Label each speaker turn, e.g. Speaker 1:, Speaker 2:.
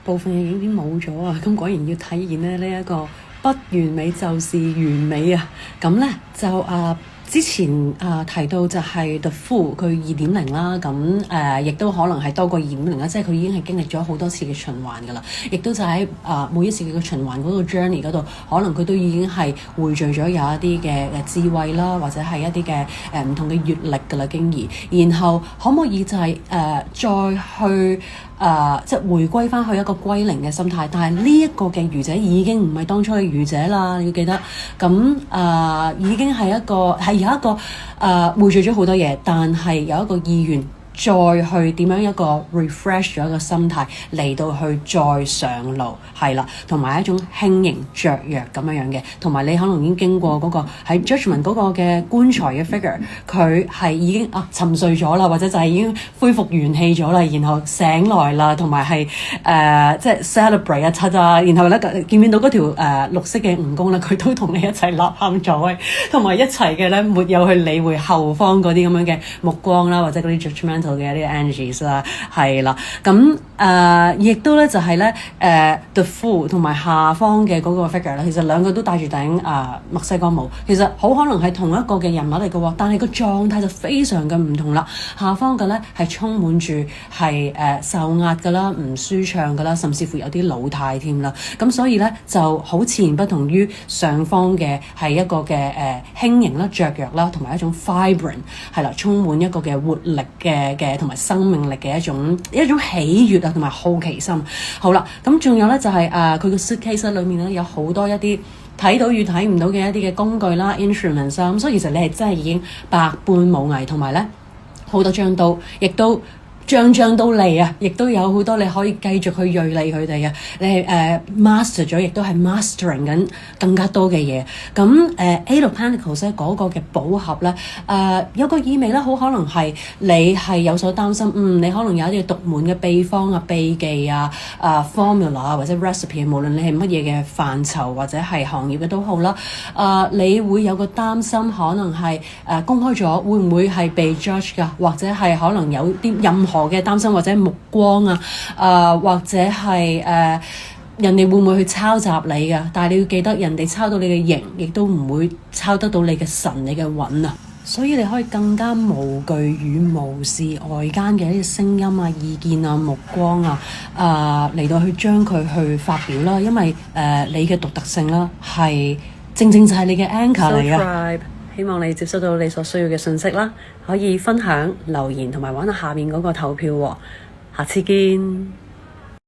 Speaker 1: 部分嘅影片冇咗啊，咁果然要體現咧呢一個不完美就是完美啊！咁咧就之前提到就係 The Fool 佢2.0啦，咁亦都可能係多過2.0啦，即係佢已經係經歷咗好多次嘅循環㗎啦，亦都就喺每一次嘅循環嗰個 journey 嗰度，可能佢都已經係匯聚咗有一啲嘅智慧啦，或者係一啲嘅唔同嘅閲歷㗎啦經驗，然後可唔可以就係再去即係回歸翻去一個歸零嘅心態，但係呢一個嘅愚者已經唔係當初嘅愚者啦，你要記得，咁已經係一個係有一個匯聚咗好多嘢，但係有一個意願再去點樣一個 refresh 咗一個心態嚟到去再上路，係啦，同埋一種輕盈雀躍咁樣嘅，同埋你可能已經經過嗰個喺 judgment 嗰個嘅棺材嘅 figure， 佢係已經沉睡咗啦，或者就係已經恢復元氣咗啦，然後醒來啦，同埋係即係 celebrate 一七啊，然後咧見唔見到嗰條綠色嘅蜈蚣咧，佢都同你一齊吶喊咗，同埋一齊嘅咧沒有去理會後方嗰啲咁樣嘅目光啦，或者嗰啲 judgmental嘅一啲 energies 啦，係啦，咁亦都咧就係咧The Fool 同埋下方嘅嗰個 figure 咧，其實兩個都戴住頂墨西哥帽，其實好可能係同一個嘅人物嚟嘅喎，但係個狀態就非常嘅唔同啦。下方嘅咧係充滿住係受壓㗎啦，唔舒暢㗎啦，甚至乎有啲老態添啦。咁所以咧就好自然不同於上方嘅係一個嘅輕盈啦、雀躍啦，同埋一種 vibrant 係啦，充滿一個嘅活力嘅同埋生命力嘅一種喜悅啊，同埋好奇心。好啦，咁仲有咧就係佢個 suitcase 裏面咧有好多一啲睇到與睇唔到嘅一啲嘅工具啦 instruments 啦，咁所以其實你係真係已經百般武藝，同埋咧好多張刀，亦都張都嚟啊！亦都有好多你可以繼續去銳利佢哋啊！你係master 咗，亦都係 mastering 緊更加多嘅嘢。咁Eight of Pentacles 咧嗰個嘅寶盒咧，有個意味咧，好可能係你係有所擔心，你可能有一啲獨門嘅秘方啊、秘技啊、formula 啊或者 recipe， 無論你係乜嘢嘅範疇或者係行業嘅都好啦，你會有個擔心，可能係公開咗會唔會係被 judge 㗎，或者係可能有啲任何嘅擔心或者目光啊，或者係人哋會唔會去抄襲你㗎？但係你要記得，人哋抄到你嘅形，亦都唔會抄得到你嘅神、你嘅韻啊！所以你可以更加無懼與無視外間嘅一啲聲音啊、意見啊、目光啊，嚟到去將佢去發表啦。因為你嘅獨特性啦，係正正就係你嘅 anchor 嚟嘅。希望你接收到你所需要嘅信息啦，可以分享、留言同埋玩下面嗰個投票喎。下次見。